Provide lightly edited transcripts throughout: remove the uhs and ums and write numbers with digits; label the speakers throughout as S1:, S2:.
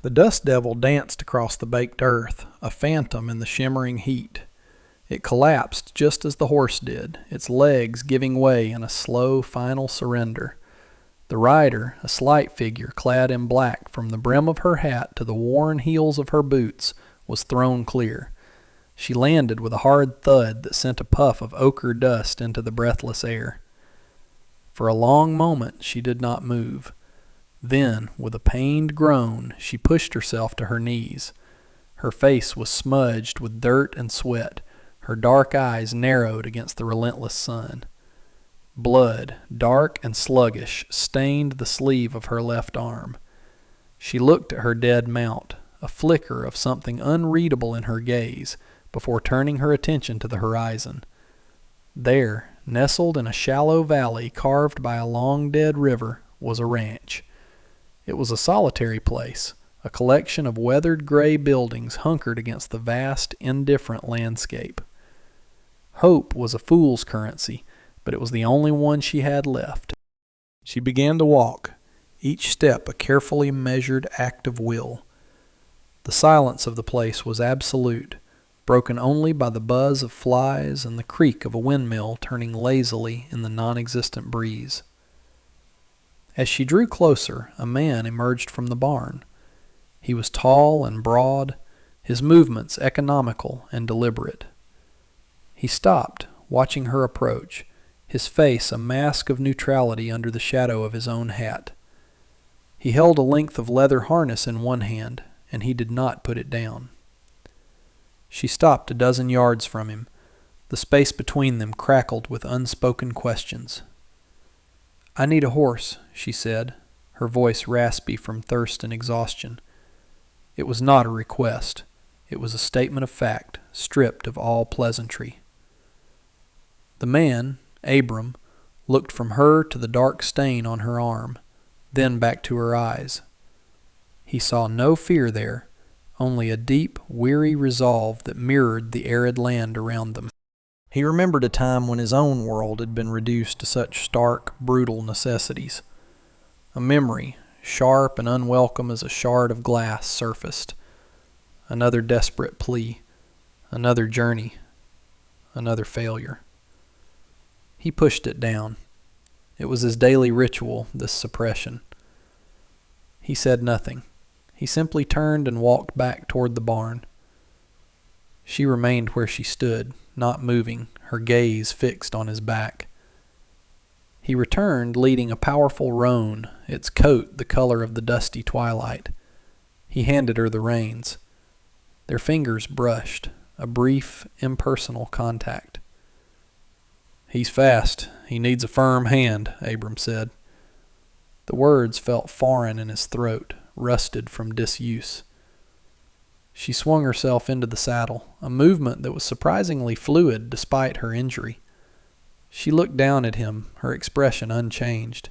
S1: The dust devil danced across the baked earth, a phantom in the shimmering heat. It collapsed just as the horse did, its legs giving way in a slow, final surrender. The rider, a slight figure clad in black from the brim of her hat to the worn heels of her boots, was thrown clear. She landed with a hard thud that sent a puff of ochre dust into the breathless air. For a long moment she did not move. Then, with a pained groan, she pushed herself to her knees. Her face was smudged with dirt and sweat, her dark eyes narrowed against the relentless sun. Blood, dark and sluggish, stained the sleeve of her left arm. She looked at her dead mount, a flicker of something unreadable in her gaze, before turning her attention to the horizon. There, nestled in a shallow valley carved by a long-dead river, was a ranch. It was a solitary place, a collection of weathered gray buildings hunkered against the vast, indifferent landscape. Hope was a fool's currency, but it was the only one she had left. She began to walk, each step a carefully measured act of will. The silence of the place was absolute, broken only by the buzz of flies and the creak of a windmill turning lazily in the non-existent breeze. As she drew closer, a man emerged from the barn. He was tall and broad, his movements economical and deliberate. He stopped, watching her approach, his face a mask of neutrality under the shadow of his own hat. He held a length of leather harness in one hand, and he did not put it down. She stopped a dozen yards from him. The space between them crackled with unspoken questions. "I need a horse," she said, her voice raspy from thirst and exhaustion. It was not a request. It was a statement of fact, stripped of all pleasantry. The man, Abram, looked from her to the dark stain on her arm, then back to her eyes. He saw no fear there, only a deep, weary resolve that mirrored the arid land around them. He remembered a time when his own world had been reduced to such stark, brutal necessities. A memory, sharp and unwelcome as a shard of glass, surfaced. Another desperate plea, another journey, another failure. He pushed it down. It was his daily ritual, this suppression. He said nothing. He simply turned and walked back toward the barn. She remained where she stood, not moving, her gaze fixed on his back. He returned leading a powerful roan, its coat the color of the dusty twilight. He handed her the reins. Their fingers brushed, a brief, impersonal contact. "He's fast. He needs a firm hand," Abram said. The words felt foreign in his throat, rusted from disuse. She swung herself into the saddle, a movement that was surprisingly fluid despite her injury. She looked down at him, her expression unchanged.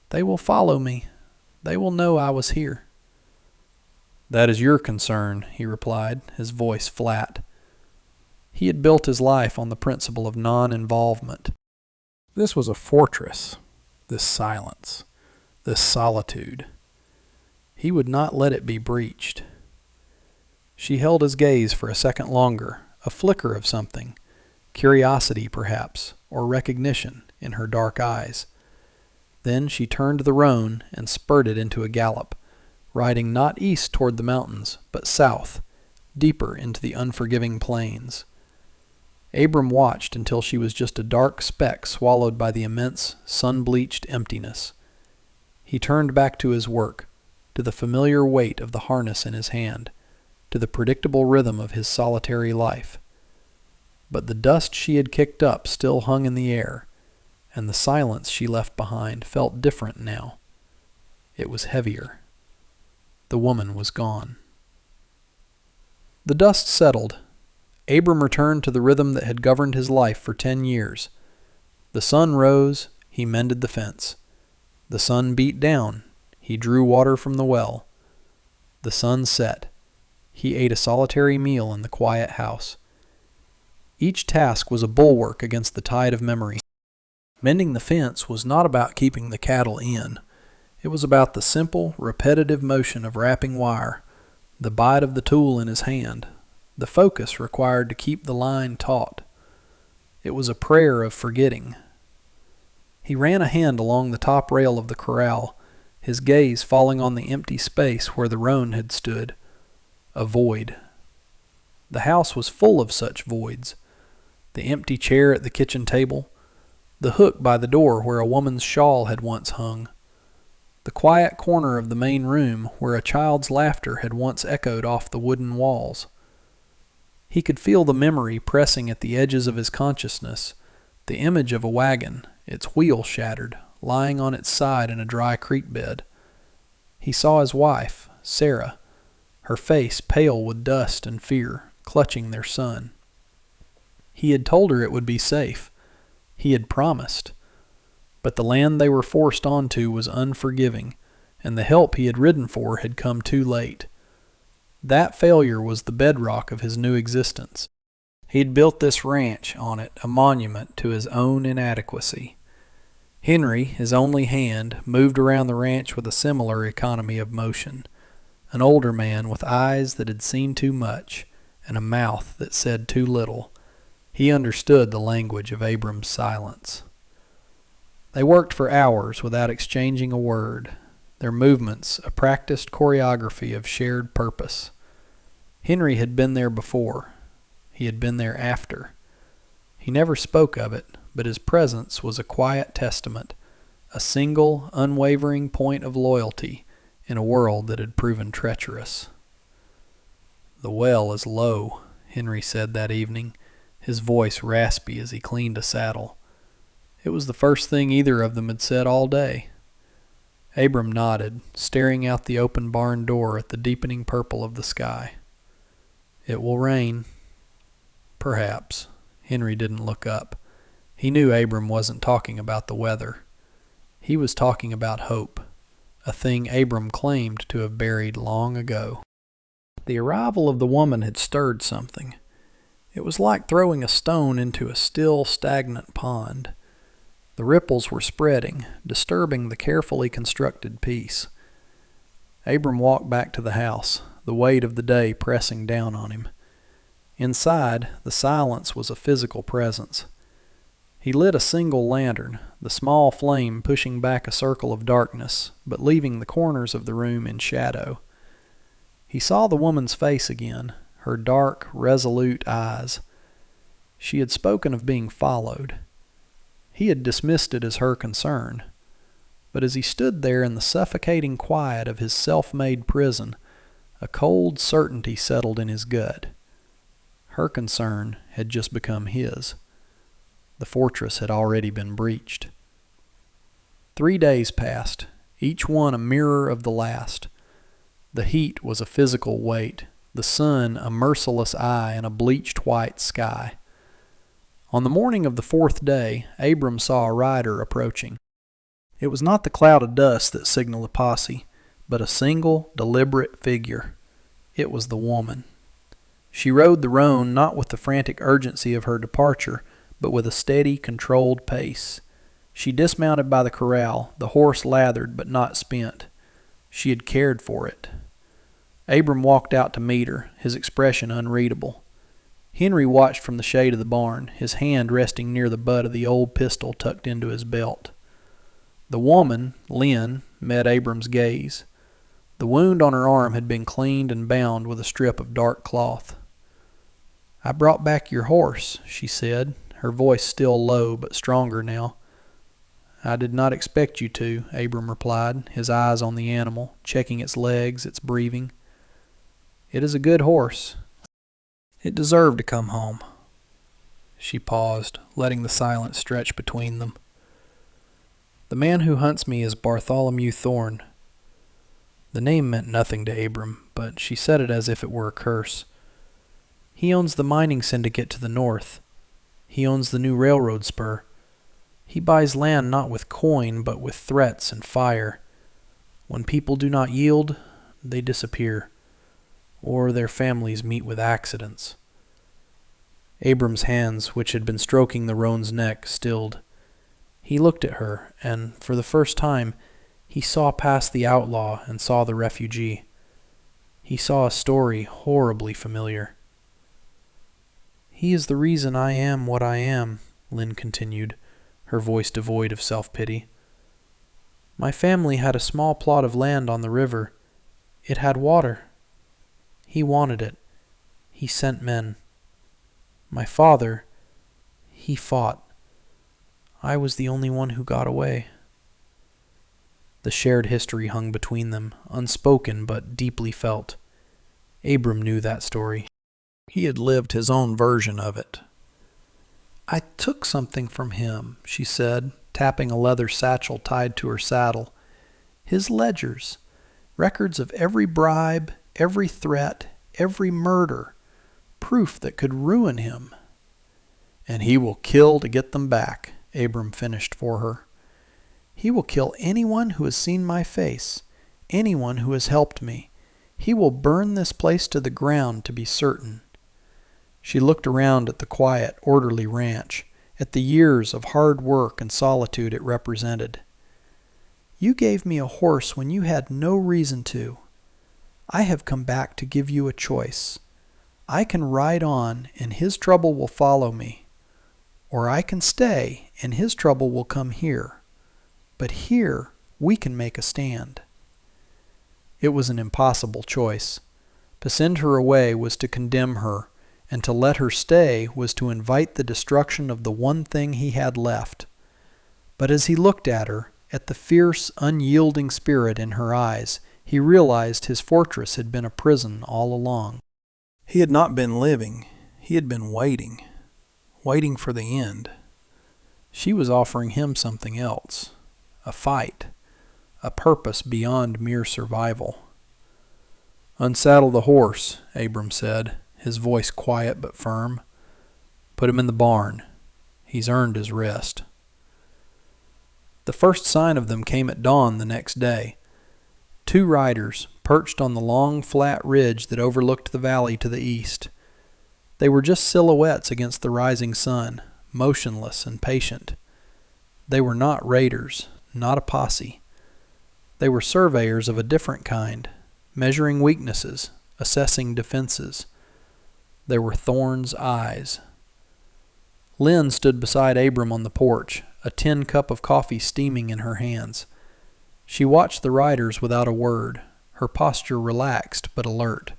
S1: "They will follow me. They will know I was here." "That is your concern," he replied, his voice flat. He had built his life on the principle of non-involvement. This was a fortress, this silence, this solitude. He would not let it be breached. She held his gaze for a second longer, a flicker of something, curiosity perhaps, or recognition, in her dark eyes. Then she turned the roan and spurted into a gallop, riding not east toward the mountains, but south, deeper into the unforgiving plains. Abram watched until she was just a dark speck swallowed by the immense, sun-bleached emptiness. He turned back to his work, to the familiar weight of the harness in his hand, to the predictable rhythm of his solitary life. But the dust she had kicked up still hung in the air, and the silence she left behind felt different now. It was heavier. The woman was gone. The dust settled. Abram returned to the rhythm that had governed his life for 10 years. The sun rose, he mended the fence. The sun beat down, he drew water from the well. The sun set. He ate a solitary meal in the quiet house. Each task was a bulwark against the tide of memory. Mending the fence was not about keeping the cattle in. It was about the simple, repetitive motion of wrapping wire, the bite of the tool in his hand, the focus required to keep the line taut. It was a prayer of forgetting. He ran a hand along the top rail of the corral, his gaze falling on the empty space where the roan had stood. A void. The house was full of such voids. The empty chair at the kitchen table, the hook by the door where a woman's shawl had once hung, the quiet corner of the main room where a child's laughter had once echoed off the wooden walls. He could feel the memory pressing at the edges of his consciousness, the image of a wagon, its wheel shattered, lying on its side in a dry creek bed. He saw his wife, Sarah, her face pale with dust and fear, clutching their son. He had told her it would be safe. He had promised. But the land they were forced onto was unforgiving, and the help he had ridden for had come too late. That failure was the bedrock of his new existence. He'd built this ranch on it, a monument to his own inadequacy. Henry, his only hand, moved around the ranch with a similar economy of motion. An older man with eyes that had seen too much, and a mouth that said too little. He understood the language of Abram's silence. They worked for hours without exchanging a word, their movements a practiced choreography of shared purpose. Henry had been there before. He had been there after. He never spoke of it, but his presence was a quiet testament, a single, unwavering point of loyalty in a world that had proven treacherous. "The well is low," Henry said that evening, his voice raspy as he cleaned a saddle. It was the first thing either of them had said all day. Abram nodded, staring out the open barn door at the deepening purple of the sky. "It will rain." "Perhaps." Henry didn't look up. He knew Abram wasn't talking about the weather. He was talking about hope, a thing Abram claimed to have buried long ago. The arrival of the woman had stirred something. It was like throwing a stone into a still, stagnant pond. The ripples were spreading, disturbing the carefully constructed peace. Abram walked back to the house, the weight of the day pressing down on him. Inside, the silence was a physical presence. He lit a single lantern, the small flame pushing back a circle of darkness, but leaving the corners of the room in shadow. He saw the woman's face again, her dark, resolute eyes. She had spoken of being followed. He had dismissed it as her concern. But as he stood there in the suffocating quiet of his self-made prison, a cold certainty settled in his gut. Her concern had just become his. The fortress had already been breached. 3 days passed, each one a mirror of the last. The heat was a physical weight, the sun a merciless eye in a bleached white sky. On the morning of the 4th day, Abram saw a rider approaching. It was not the cloud of dust that signaled a posse, but a single, deliberate figure. It was the woman. She rode the roan not with the frantic urgency of her departure, but with a steady, controlled pace. She dismounted by the corral, the horse lathered but not spent. She had cared for it. Abram walked out to meet her, his expression unreadable. Henry watched from the shade of the barn, his hand resting near the butt of the old pistol tucked into his belt. The woman, Lynn, met Abram's gaze. The wound on her arm had been cleaned and bound with a strip of dark cloth. "I brought back your horse," she said, her voice still low but stronger now. "I did not expect you to," Abram replied, his eyes on the animal, checking its legs, its breathing. "It is a good horse. It deserved to come home." She paused, letting the silence stretch between them. "The man who hunts me is Bartholomew Thorne." The name meant nothing to Abram, but she said it as if it were a curse. "He owns the mining syndicate to the north. He owns the new railroad spur. He buys land not with coin, but with threats and fire. When people do not yield, they disappear, or their families meet with accidents." Abram's hands, which had been stroking the roan's neck, stilled. He looked at her, and, for the first time, He saw past the outlaw and saw the refugee. He saw a story horribly familiar. "He is the reason I am what I am," Lynn continued, her voice devoid of self-pity. "My family had a small plot of land on the river. It had water. He wanted it. He sent men. My father, he fought. I was the only one who got away." The shared history hung between them, unspoken but deeply felt. Abram knew that story. He had lived his own version of it. "I took something from him," she said, tapping a leather satchel tied to her saddle. "His ledgers, records of every bribe, every threat, every murder, proof that could ruin him." "And he will kill to get them back," Abram finished for her. "He will kill anyone who has seen my face, anyone who has helped me. He will burn this place to the ground to be certain." She looked around at the quiet, orderly ranch, at the years of hard work and solitude it represented. "You gave me a horse when you had no reason to. I have come back to give you a choice. I can ride on and his trouble will follow me. Or I can stay and his trouble will come here. But here we can make a stand." It was an impossible choice. To send her away was to condemn her, and to let her stay was to invite the destruction of the one thing he had left. But as he looked at her, at the fierce, unyielding spirit in her eyes, he realized his fortress had been a prison all along. He had not been living, he had been waiting for the end. She was offering him something else, a fight, a purpose beyond mere survival. "Unsaddle the horse," Abram said, his voice quiet but firm. "Put him in the barn. He's earned his rest." The first sign of them came at dawn the next day. 2 riders, perched on the long, flat ridge that overlooked the valley to the east. They were just silhouettes against the rising sun, motionless and patient. They were not raiders, not a posse. They were surveyors of a different kind, measuring weaknesses, assessing defenses. They were Thorne's eyes. Lynn stood beside Abram on the porch, a tin cup of coffee steaming in her hands. She watched the riders without a word, her posture relaxed but alert.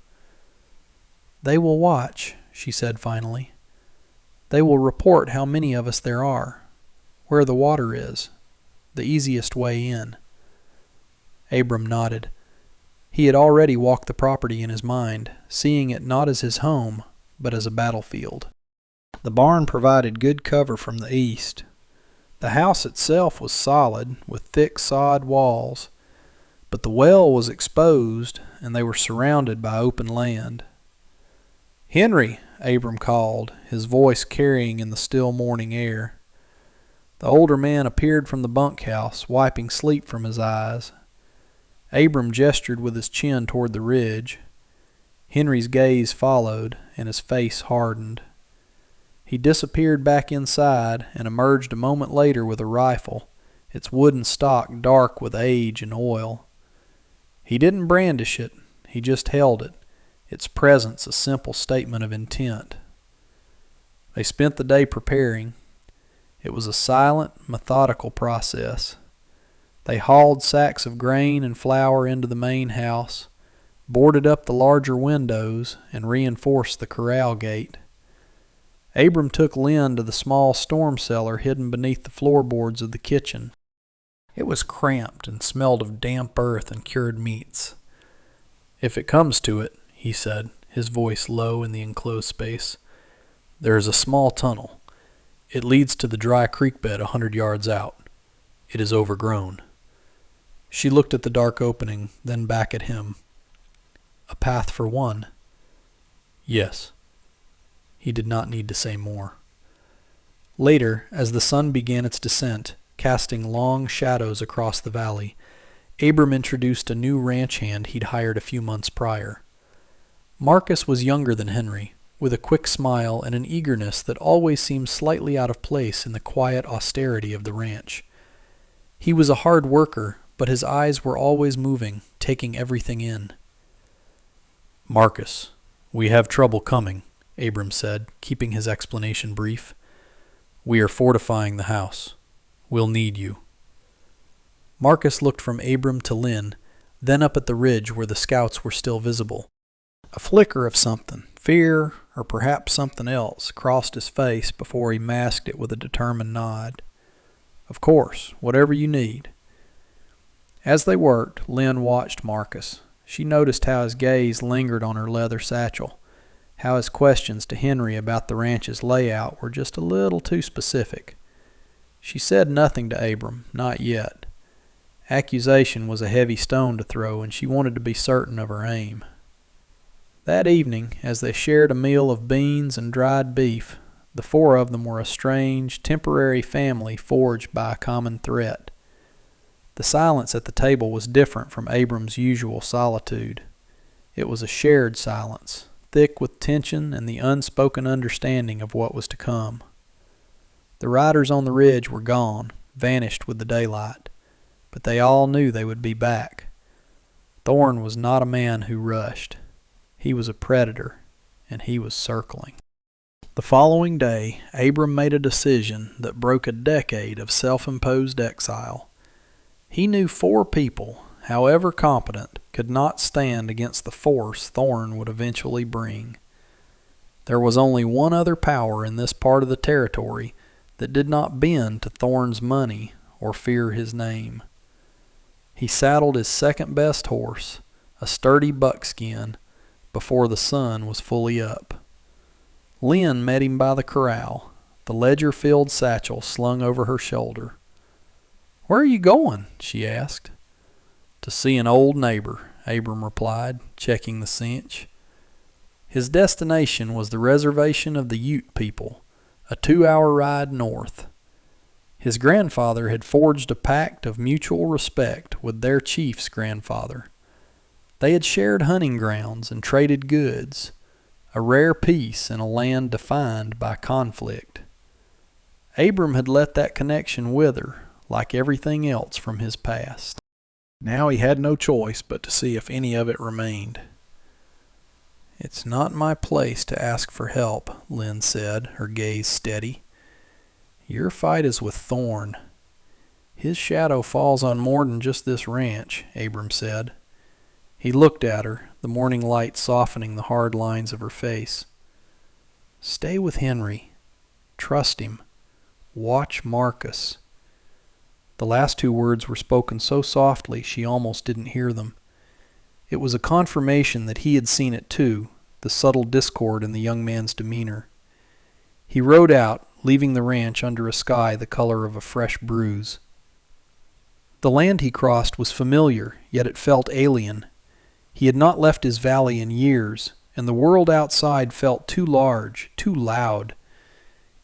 S1: "They will watch," she said finally. "They will report how many of us there are, where the water is, the easiest way in." Abram nodded. He had already walked the property in his mind, seeing it not as his home, but as a battlefield. The barn provided good cover from the east. The house itself was solid, with thick sod walls, but the well was exposed, and they were surrounded by open land. "Henry," Abram called, his voice carrying in the still morning air. The older man appeared from the bunkhouse, wiping sleep from his eyes. Abram gestured with his chin toward the ridge. Henry's gaze followed, and his face hardened. He disappeared back inside and emerged a moment later with a rifle, its wooden stock dark with age and oil. He didn't brandish it, he just held it, its presence a simple statement of intent. They spent the day preparing. It was a silent, methodical process. They hauled sacks of grain and flour into the main house, boarded up the larger windows, and reinforced the corral gate. Abram took Lynn to the small storm cellar hidden beneath the floorboards of the kitchen. It was cramped and smelled of damp earth and cured meats. "If it comes to it," he said, his voice low in the enclosed space, "there is a small tunnel. It leads to the dry creek bed 100 yards out. It is overgrown." She looked at the dark opening, then back at him. "A path for one?" "Yes." He did not need to say more. Later, as the sun began its descent, casting long shadows across the valley, Abram introduced a new ranch hand he'd hired a few months prior. Marcus was younger than Henry, with a quick smile and an eagerness that always seemed slightly out of place in the quiet austerity of the ranch. He was a hard worker, but his eyes were always moving, taking everything in. "Marcus, we have trouble coming," Abram said, keeping his explanation brief. "We are fortifying the house. We'll need you." Marcus looked from Abram to Lynn, then up at the ridge where the scouts were still visible. A flicker of something, fear or perhaps something else, crossed his face before he masked it with a determined nod. "Of course, whatever you need." As they worked, Lynn watched Marcus. She noticed how his gaze lingered on her leather satchel, how his questions to Henry about the ranch's layout were just a little too specific. She said nothing to Abram, not yet. Accusation was a heavy stone to throw, and she wanted to be certain of her aim. That evening, as they shared a meal of beans and dried beef, the four of them were a strange, temporary family forged by a common threat. The silence at the table was different from Abram's usual solitude. It was a shared silence, thick with tension and the unspoken understanding of what was to come. The riders on the ridge were gone, vanished with the daylight, but they all knew they would be back. Thorne was not a man who rushed. He was a predator, and he was circling. The following day, Abram made a decision that broke a decade of self-imposed exile. He knew 4 people, however competent, could not stand against the force Thorne would eventually bring. There was only one other power in this part of the territory that did not bend to Thorne's money or fear his name. He saddled his second-best horse, a sturdy buckskin, before the sun was fully up. Lynn met him by the corral, the ledger-filled satchel slung over her shoulder. "Where are you going?" she asked. "To see an old neighbor," Abram replied, checking the cinch. His destination was the reservation of the Ute people, a 2-hour ride north. His grandfather had forged a pact of mutual respect with their chief's grandfather. They had shared hunting grounds and traded goods, a rare peace in a land defined by conflict. Abram had let that connection wither, like everything else from his past. Now he had no choice but to see if any of it remained. "It's not my place to ask for help," Lynn said, her gaze steady. "Your fight is with Thorne. His shadow falls on more than just this ranch," Abram said. He looked at her, the morning light softening the hard lines of her face. "Stay with Henry. Trust him. Watch Marcus." The last 2 words were spoken so softly she almost didn't hear them. It was a confirmation that he had seen it too, the subtle discord in the young man's demeanor. He rode out, leaving the ranch under a sky the color of a fresh bruise. The land he crossed was familiar, yet it felt alien. He had not left his valley in years, and the world outside felt too large, too loud.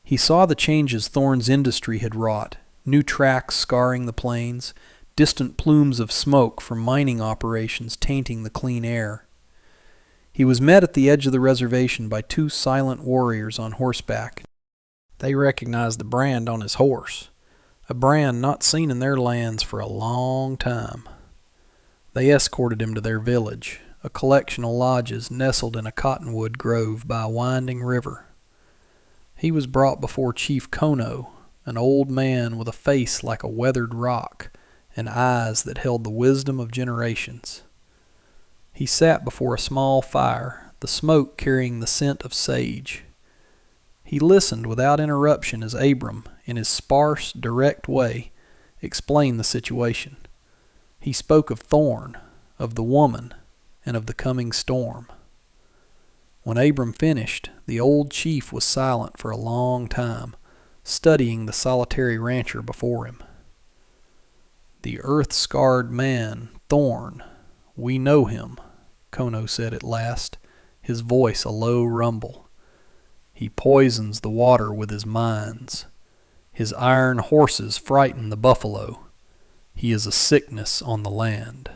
S1: He saw the changes Thorne's industry had wrought, new tracks scarring the plains, distant plumes of smoke from mining operations tainting the clean air. He was met at the edge of the reservation by 2 silent warriors on horseback. They recognized the brand on his horse, a brand not seen in their lands for a long time. They escorted him to their village, a collection of lodges nestled in a cottonwood grove by a winding river. He was brought before Chief Kono, an old man with a face like a weathered rock and eyes that held the wisdom of generations. He sat before a small fire, the smoke carrying the scent of sage. He listened without interruption as Abram, in his sparse, direct way, explained the situation. He spoke of Thorne, of the woman, and of the coming storm. When Abram finished, the old chief was silent for a long time, studying the solitary rancher before him. "The earth-scarred man, Thorne, we know him," Kono said at last, his voice a low rumble. "He poisons the water with his mines. His iron horses frighten the buffalo. He is a sickness on the land."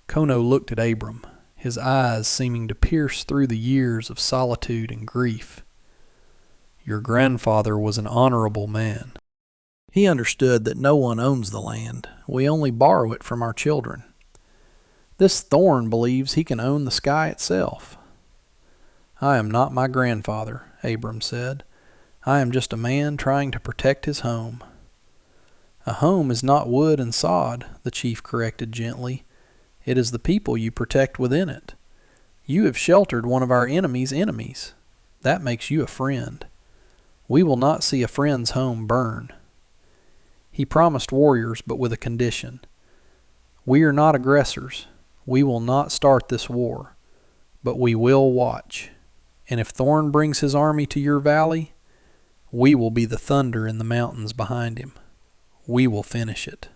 S1: Kono looked at Abram, his eyes seeming to pierce through the years of solitude and grief. "Your grandfather was an honorable man. He understood that no one owns the land. We only borrow it from our children. This Thorn believes he can own the sky itself. I am not my grandfather, Abram said. I am just a man trying to protect his home. A home is not wood and sod, the chief corrected gently. It is the people you protect within it. You have sheltered one of our enemies' enemies. That makes you a friend. We will not see a friend's home burn. He promised warriors, but with a condition. We are not aggressors. We will not start this war, but we will watch. And if Thorn brings his army to your valley, we will be the thunder in the mountains behind him. We will finish it.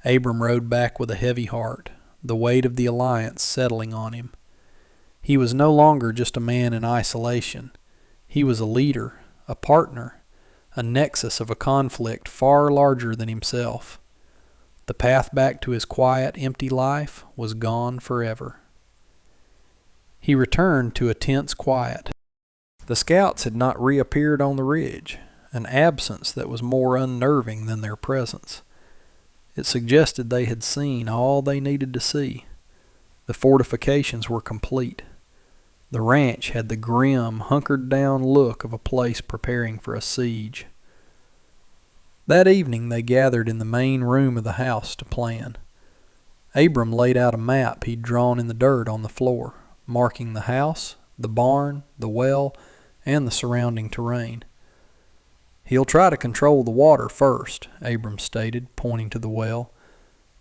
S1: Abram rode back with a heavy heart, the weight of the alliance settling on him. He was no longer just a man in isolation. He was a leader, a partner, a nexus of a conflict far larger than himself. The path back to his quiet, empty life was gone forever. He returned to a tense quiet. The scouts had not reappeared on the ridge, an absence that was more unnerving than their presence. It suggested they had seen all they needed to see. The fortifications were complete. The ranch had the grim, hunkered-down look of a place preparing for a siege. That evening they gathered in the main room of the house to plan. Abram laid out a map he'd drawn in the dirt on the floor, marking the house, the barn, the well, and the surrounding terrain. He'll try to control the water first, Abram stated, pointing to the well.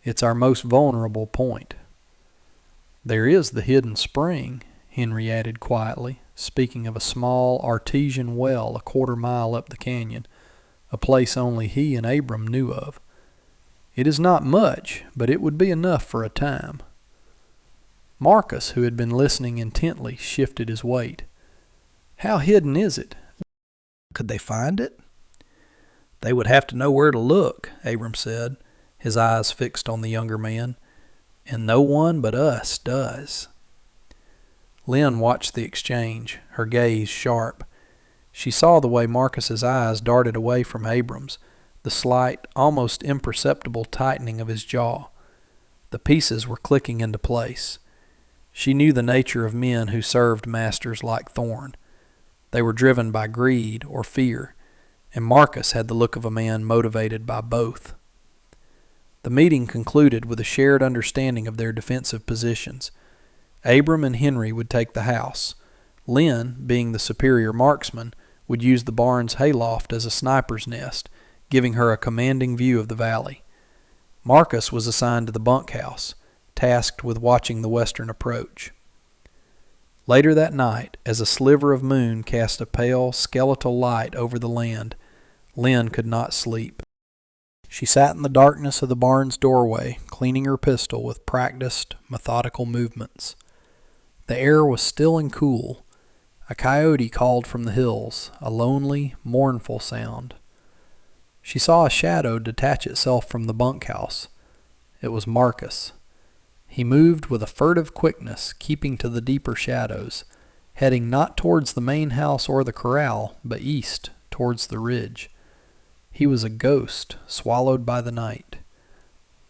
S1: It's our most vulnerable point. There is the hidden spring, Henry added quietly, speaking of a small artesian well a quarter-mile up the canyon, a place only he and Abram knew of. It is not much, but it would be enough for a time. Marcus, who had been listening intently, shifted his weight. How hidden is it? Could they find it? They would have to know where to look, Abram said, his eyes fixed on the younger man. And no one but us does. Lynn watched the exchange, her gaze sharp. She saw the way Marcus's eyes darted away from Abram's, the slight, almost imperceptible tightening of his jaw. The pieces were clicking into place. She knew the nature of men who served masters like Thorn. They were driven by greed or fear, and Marcus had the look of a man motivated by both. The meeting concluded with a shared understanding of their defensive positions. Abram and Henry would take the house. Lynn, being the superior marksman, would use the barn's hayloft as a sniper's nest, giving her a commanding view of the valley. Marcus was assigned to the bunkhouse, tasked with watching the western approach. Later that night, as a sliver of moon cast a pale, skeletal light over the land, Lynn could not sleep. She sat in the darkness of the barn's doorway, cleaning her pistol with practiced, methodical movements. The air was still and cool. A coyote called from the hills, a lonely, mournful sound. She saw a shadow detach itself from the bunkhouse. It was Marcus. He moved with a furtive quickness, keeping to the deeper shadows, heading not towards the main house or the corral, but east, towards the ridge. He was a ghost, swallowed by the night.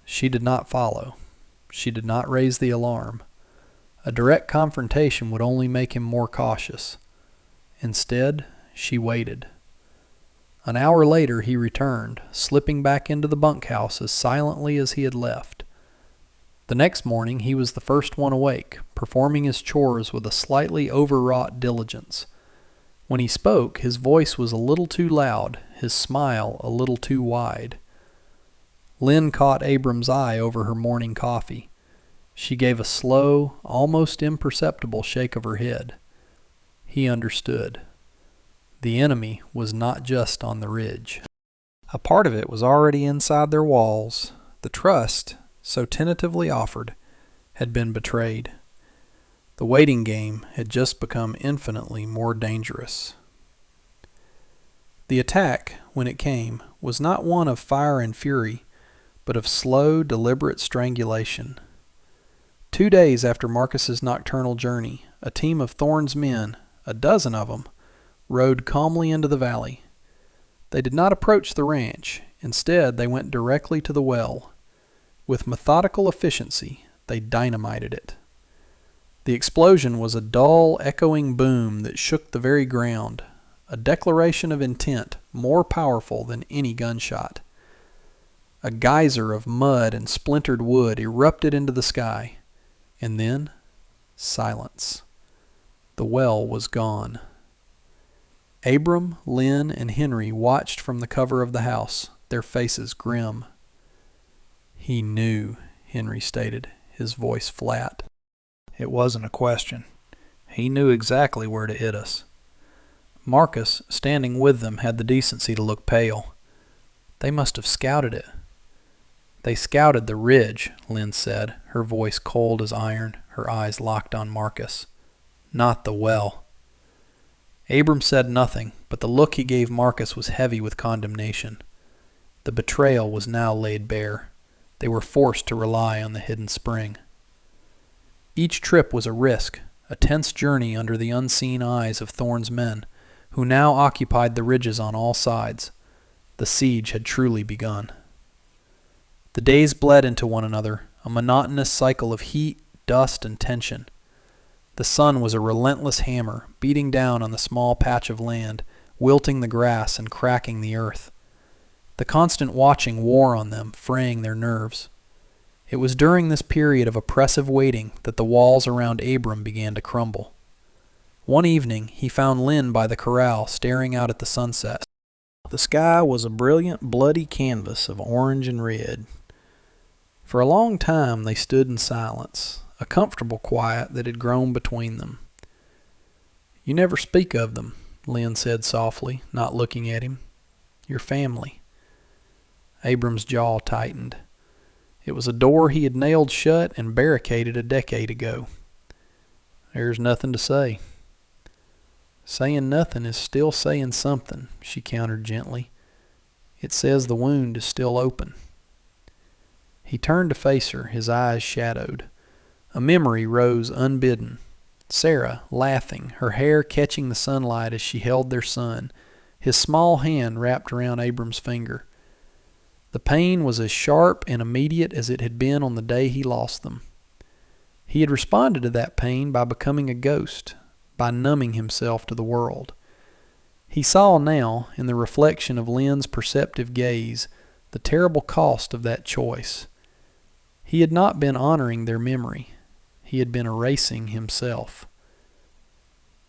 S1: She did not follow. She did not raise the alarm. A direct confrontation would only make him more cautious. Instead, she waited. An hour later he returned, slipping back into the bunkhouse as silently as he had left. The next morning he was the first one awake, performing his chores with a slightly overwrought diligence. When he spoke, his voice was a little too loud, his smile a little too wide. Lynn caught Abram's eye over her morning coffee. She gave a slow, almost imperceptible shake of her head. He understood. The enemy was not just on the ridge. A part of it was already inside their walls. The trust, so tentatively offered, had been betrayed. The waiting game had just become infinitely more dangerous. The attack, when it came, was not one of fire and fury, but of slow, deliberate strangulation. 2 days after Marcus's nocturnal journey, a team of Thorn's men, a dozen of them, rode calmly into the valley. They did not approach the ranch. Instead, they went directly to the well. With methodical efficiency, they dynamited it. The explosion was a dull, echoing boom that shook the very ground, a declaration of intent more powerful than any gunshot. A geyser of mud and splintered wood erupted into the sky, and then silence. The well was gone. Abram, Lynn, and Henry watched from the cover of the house, their faces grim. "He knew," Henry stated, his voice flat. "It wasn't a question. He knew exactly where to hit us." Marcus, standing with them, had the decency to look pale. "They must have scouted it." "They scouted the ridge," Lynn said, her voice cold as iron, her eyes locked on Marcus. "Not the well." Abram said nothing, but the look he gave Marcus was heavy with condemnation. The betrayal was now laid bare. They were forced to rely on the hidden spring. Each trip was a risk, a tense journey under the unseen eyes of Thorne's men, who now occupied the ridges on all sides. The siege had truly begun. The days bled into one another, a monotonous cycle of heat, dust, and tension. The sun was a relentless hammer, beating down on the small patch of land, wilting the grass and cracking the earth. The constant watching wore on them, fraying their nerves. It was during this period of oppressive waiting that the walls around Abram began to crumble. One evening, he found Lynn by the corral, staring out at the sunset. The sky was a brilliant, bloody canvas of orange and red. For a long time they stood in silence, a comfortable quiet that had grown between them. "You never speak of them," Lynn said softly, not looking at him. "Your family." Abram's jaw tightened. It was a door he had nailed shut and barricaded a decade ago. "There's nothing to say." "Saying nothing is still saying something," she countered gently. "It says the wound is still open." He turned to face her, his eyes shadowed. A memory rose unbidden. Sarah, laughing, her hair catching the sunlight as she held their son, his small hand wrapped around Abram's finger. The pain was as sharp and immediate as it had been on the day he lost them. He had responded to that pain by becoming a ghost, by numbing himself to the world. He saw now, in the reflection of Lynn's perceptive gaze, the terrible cost of that choice. He had not been honoring their memory. He had been erasing himself.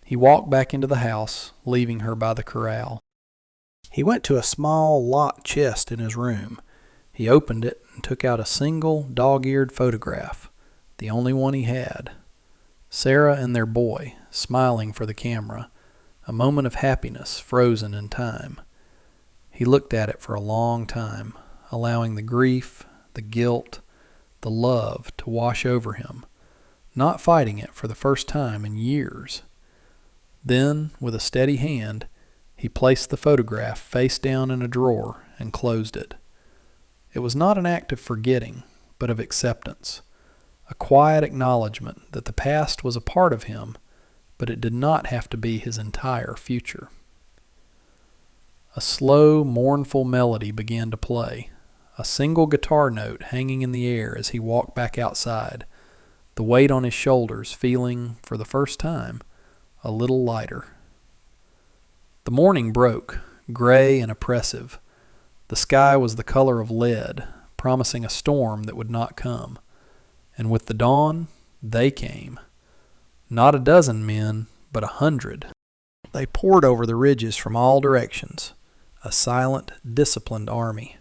S1: He walked back into the house, leaving her by the corral. He went to a small locked chest in his room. He opened it and took out a single dog-eared photograph, the only one he had. Sarah and their boy, smiling for the camera, a moment of happiness frozen in time. He looked at it for a long time, allowing the grief, the guilt, the love to wash over him, not fighting it for the first time in years. Then, with a steady hand, he placed the photograph face down in a drawer and closed it. It was not an act of forgetting, but of acceptance, a quiet acknowledgement that the past was a part of him, but it did not have to be his entire future. A slow, mournful melody began to play, a single guitar note hanging in the air as he walked back outside, the weight on his shoulders feeling, for the first time, a little lighter. The morning broke, gray and oppressive. The sky was the color of lead, promising a storm that would not come. And with the dawn, they came. Not a dozen men, but 100. They poured over the ridges from all directions, a silent, disciplined army.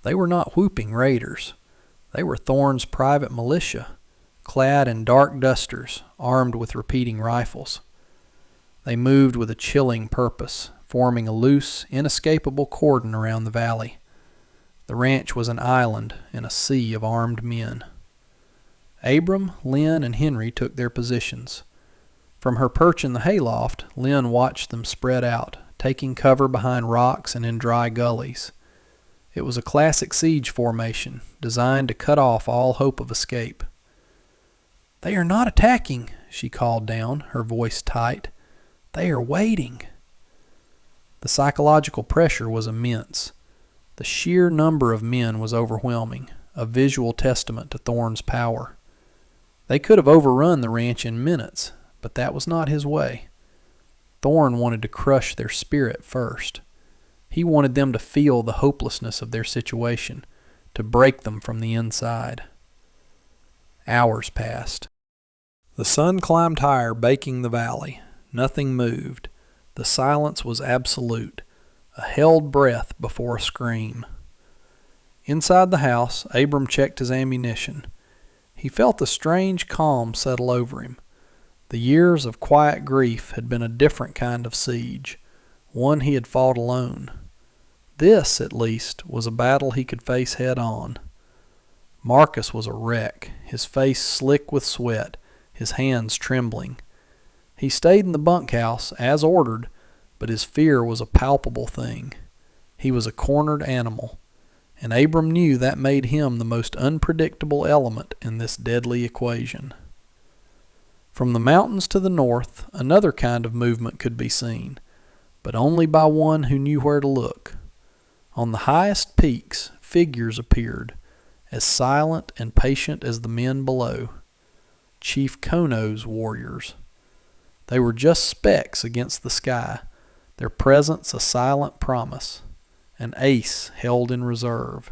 S1: They were not whooping raiders. They were Thorne's private militia, clad in dark dusters, armed with repeating rifles. They moved with a chilling purpose, forming a loose, inescapable cordon around the valley. The ranch was an island in a sea of armed men. Abram, Lynn, and Henry took their positions. From her perch in the hayloft, Lynn watched them spread out, taking cover behind rocks and in dry gullies. It was a classic siege formation, designed to cut off all hope of escape. "They are not attacking," she called down, her voice tight. "They are waiting." The psychological pressure was immense. The sheer number of men was overwhelming, a visual testament to Thorne's power. They could have overrun the ranch in minutes, but that was not his way. Thorne wanted to crush their spirit first. He wanted them to feel the hopelessness of their situation, to break them from the inside. Hours passed. The sun climbed higher, baking the valley. Nothing moved. The silence was absolute, a held breath before a scream. Inside the house, Abram checked his ammunition. He felt a strange calm settle over him. The years of quiet grief had been a different kind of siege, one he had fought alone. This, at least, was a battle he could face head on. Marcus was a wreck, his face slick with sweat, his hands trembling. He stayed in the bunkhouse, as ordered, but his fear was a palpable thing. He was a cornered animal, and Abram knew that made him the most unpredictable element in this deadly equation. From the mountains to the north, another kind of movement could be seen, but only by one who knew where to look. On the highest peaks, figures appeared, as silent and patient as the men below. Chief Kono's warriors. They were just specks against the sky, their presence a silent promise, an ace held in reserve.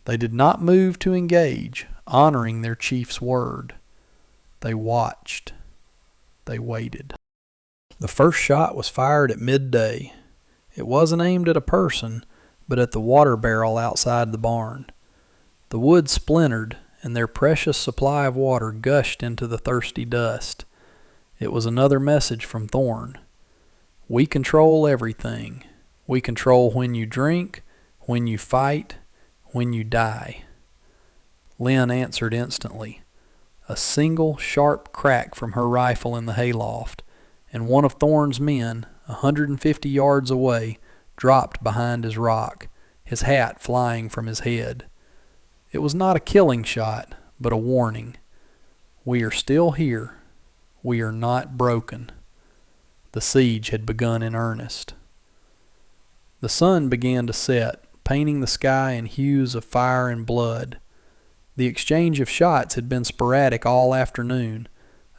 S1: They did not move to engage, honoring their chief's word. They watched. They waited. The first shot was fired at midday. It wasn't aimed at a person, but at the water barrel outside the barn. The wood splintered, and their precious supply of water gushed into the thirsty dust. It was another message from Thorne. We control everything. We control when you drink, when you fight, when you die. Lynn answered instantly. A single sharp crack from her rifle in the hayloft, and one of Thorne's men, 150 yards away, dropped behind his rock, his hat flying from his head. It was not a killing shot, but a warning. We are still here. We are not broken. The siege had begun in earnest. The sun began to set, painting the sky in hues of fire and blood. The exchange of shots had been sporadic all afternoon,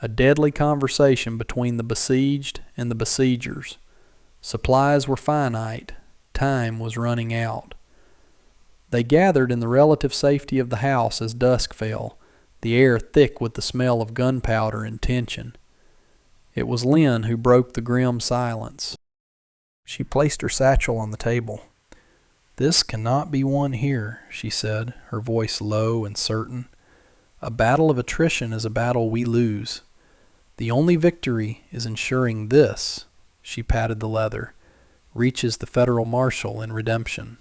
S1: a deadly conversation between the besieged and the besiegers. Supplies were finite. Time was running out. They gathered in the relative safety of the house as dusk fell, the air thick with the smell of gunpowder and tension. It was Lynn who broke the grim silence. She placed her satchel on the table. "This cannot be won here," she said, her voice low and certain. "A battle of attrition is a battle we lose. The only victory is ensuring this," she patted the leather, "reaches the federal marshal in Redemption."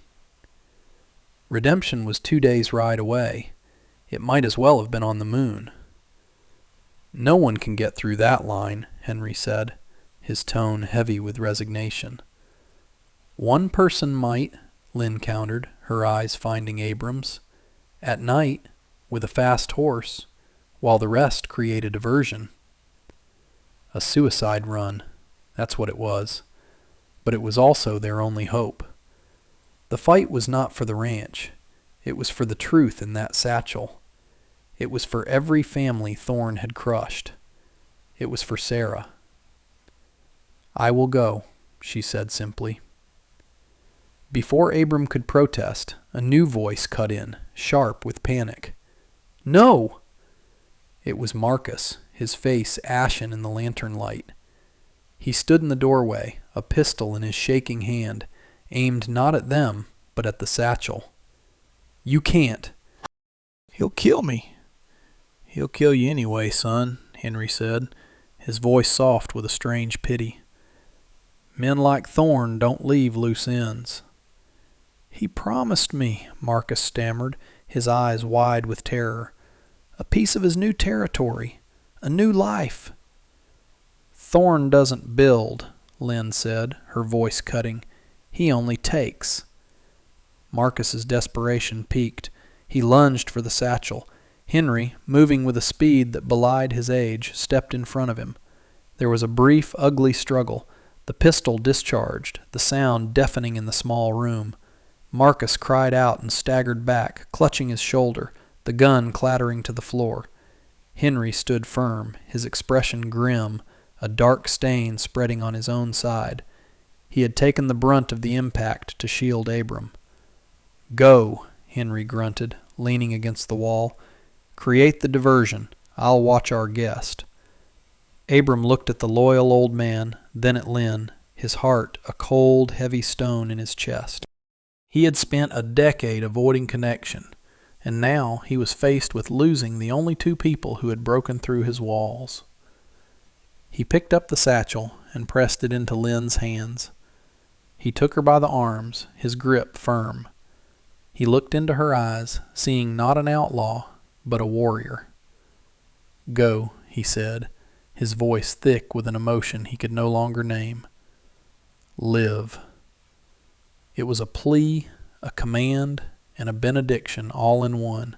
S1: Redemption was 2 days' ride away. It might as well have been on the moon. "No one can get through that line," Henry said, his tone heavy with resignation. "One person might," Lynn countered, her eyes finding Abram's. "At night, with a fast horse, while the rest create a diversion." A suicide run, that's what it was. But it was also their only hope. The fight was not for the ranch. It was for the truth in that satchel. It was for every family Thorne had crushed. It was for Sarah. "I will go," she said simply. Before Abram could protest, a new voice cut in, sharp with panic. "No!" It was Marcus, his face ashen in the lantern light. He stood in the doorway, a pistol in his shaking hand, aimed not at them, but at the satchel. "You can't." "He'll kill me." "He'll kill you anyway, son," Henry said, his voice soft with a strange pity. "Men like Thorne don't leave loose ends." "He promised me," Marcus stammered, his eyes wide with terror. "A piece of his new territory, a new life." "Thorne doesn't build," Lynn said, her voice cutting. "He only takes." Marcus's desperation peaked. He lunged for the satchel. Henry, moving with a speed that belied his age, stepped in front of him. There was a brief, ugly struggle. The pistol discharged, the sound deafening in the small room. Marcus cried out and staggered back, clutching his shoulder, the gun clattering to the floor. Henry stood firm, his expression grim, a dark stain spreading on his own side. He had taken the brunt of the impact to shield Abram. "Go," Henry grunted, leaning against the wall. "Create the diversion. I'll watch our guest." Abram looked at the loyal old man, then at Lynn, his heart a cold, heavy stone in his chest. He had spent a decade avoiding connection, and now he was faced with losing the only two people who had broken through his walls. He picked up the satchel and pressed it into Lynn's hands. He took her by the arms, his grip firm. He looked into her eyes, seeing not an outlaw, but a warrior. "Go," he said, his voice thick with an emotion he could no longer name. "Live." It was a plea, a command, and a benediction all in one.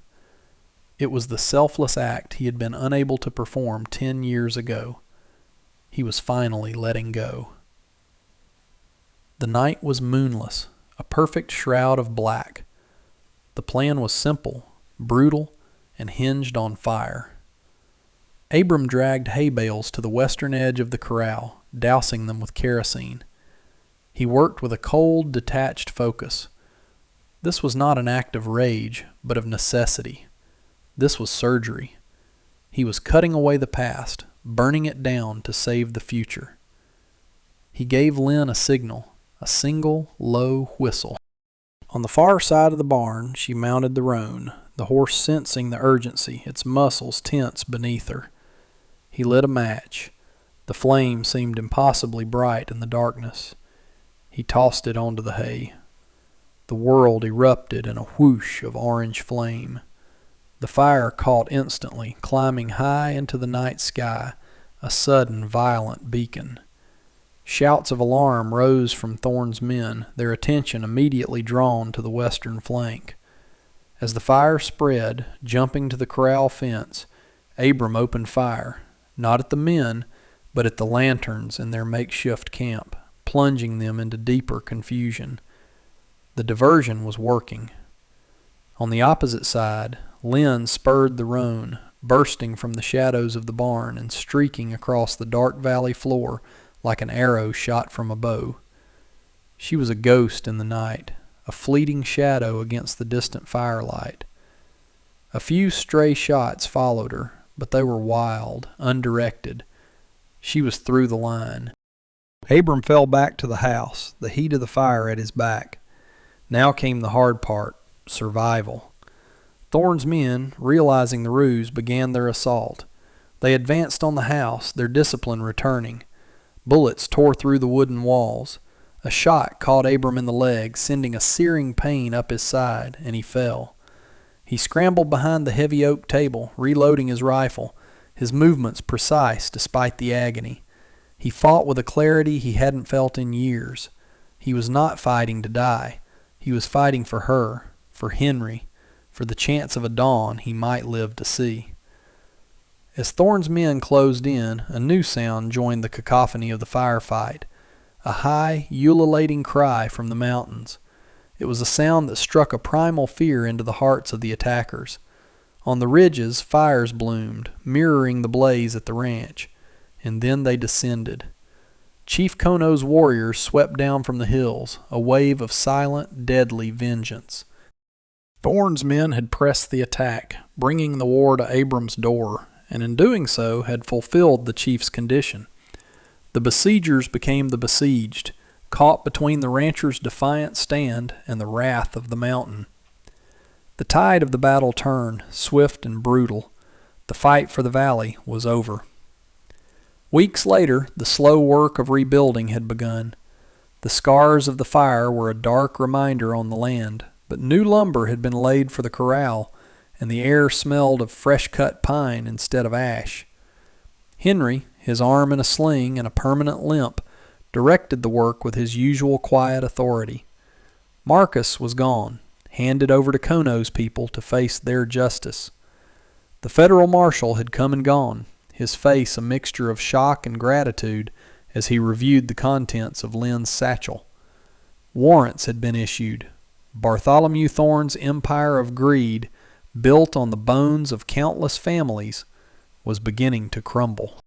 S1: It was the selfless act he had been unable to perform 10 years ago. He was finally letting go. The night was moonless, a perfect shroud of black. The plan was simple, brutal, and hinged on fire. Abram dragged hay bales to the western edge of the corral, dousing them with kerosene. He worked with a cold, detached focus. This was not an act of rage, but of necessity. This was surgery. He was cutting away the past, burning it down to save the future. He gave Lynn a signal, a single, low whistle. On the far side of the barn, she mounted the roan, the horse sensing the urgency, its muscles tense beneath her. He lit a match. The flame seemed impossibly bright in the darkness. He tossed it onto the hay. The world erupted in a whoosh of orange flame. The fire caught instantly, climbing high into the night sky, a sudden, violent beacon. Shouts of alarm rose from Thorne's men, their attention immediately drawn to the western flank. As the fire spread, jumping to the corral fence, Abram opened fire, not at the men, but at the lanterns in their makeshift camp, plunging them into deeper confusion. The diversion was working. On the opposite side, Lynn spurred the roan, bursting from the shadows of the barn and streaking across the dark valley floor like an arrow shot from a bow. She was a ghost in the night, a fleeting shadow against the distant firelight. A few stray shots followed her, but they were wild, undirected. She was through the line. Abram fell back to the house, the heat of the fire at his back. Now came the hard part, survival. Thorne's men, realizing the ruse, began their assault. They advanced on the house, their discipline returning. Bullets tore through the wooden walls. A shot caught Abram in the leg, sending a searing pain up his side, and he fell. He scrambled behind the heavy oak table, reloading his rifle, his movements precise despite the agony. He fought with a clarity he hadn't felt in years. He was not fighting to die. He was fighting for her, for Henry, for the chance of a dawn he might live to see. As Thorne's men closed in, a new sound joined the cacophony of the firefight, a high, ululating cry from the mountains. It was a sound that struck a primal fear into the hearts of the attackers. On the ridges, fires bloomed, mirroring the blaze at the ranch, and then they descended. Chief Kono's warriors swept down from the hills, a wave of silent, deadly vengeance. Thorne's men had pressed the attack, bringing the war to Abram's door, and in doing so had fulfilled the chief's condition. The besiegers became the besieged, caught between the rancher's defiant stand and the wrath of the mountain. The tide of the battle turned, swift and brutal. The fight for the valley was over. Weeks later, the slow work of rebuilding had begun. The scars of the fire were a dark reminder on the land, but new lumber had been laid for the corral, and the air smelled of fresh-cut pine instead of ash. Henry, his arm in a sling and a permanent limp, directed the work with his usual quiet authority. Marcus was gone, handed over to Kono's people to face their justice. The federal marshal had come and gone, his face a mixture of shock and gratitude as he reviewed the contents of Lynn's satchel. Warrants had been issued. Bartholomew Thorne's empire of greed, built on the bones of countless families, was beginning to crumble.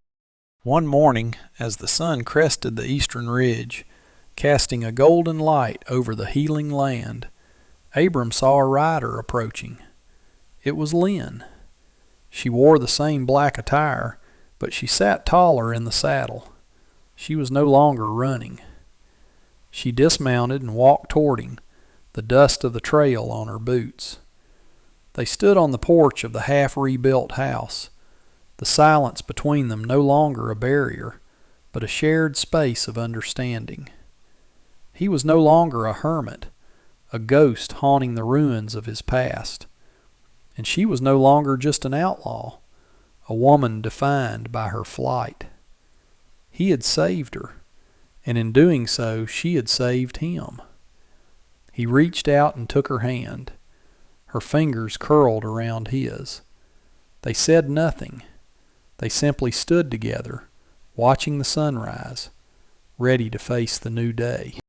S1: One morning, as the sun crested the eastern ridge, casting a golden light over the healing land, Abram saw a rider approaching. It was Lynn. She wore the same black attire, but she sat taller in the saddle. She was no longer running. She dismounted and walked toward him, the dust of the trail on her boots. They stood on the porch of the half-rebuilt house, the silence between them no longer a barrier, but a shared space of understanding. He was no longer a hermit, a ghost haunting the ruins of his past. And she was no longer just an outlaw, a woman defined by her flight. He had saved her, and in doing so, she had saved him. He reached out and took her hand. Her fingers curled around his. They said nothing. They simply stood together, watching the sunrise, ready to face the new day.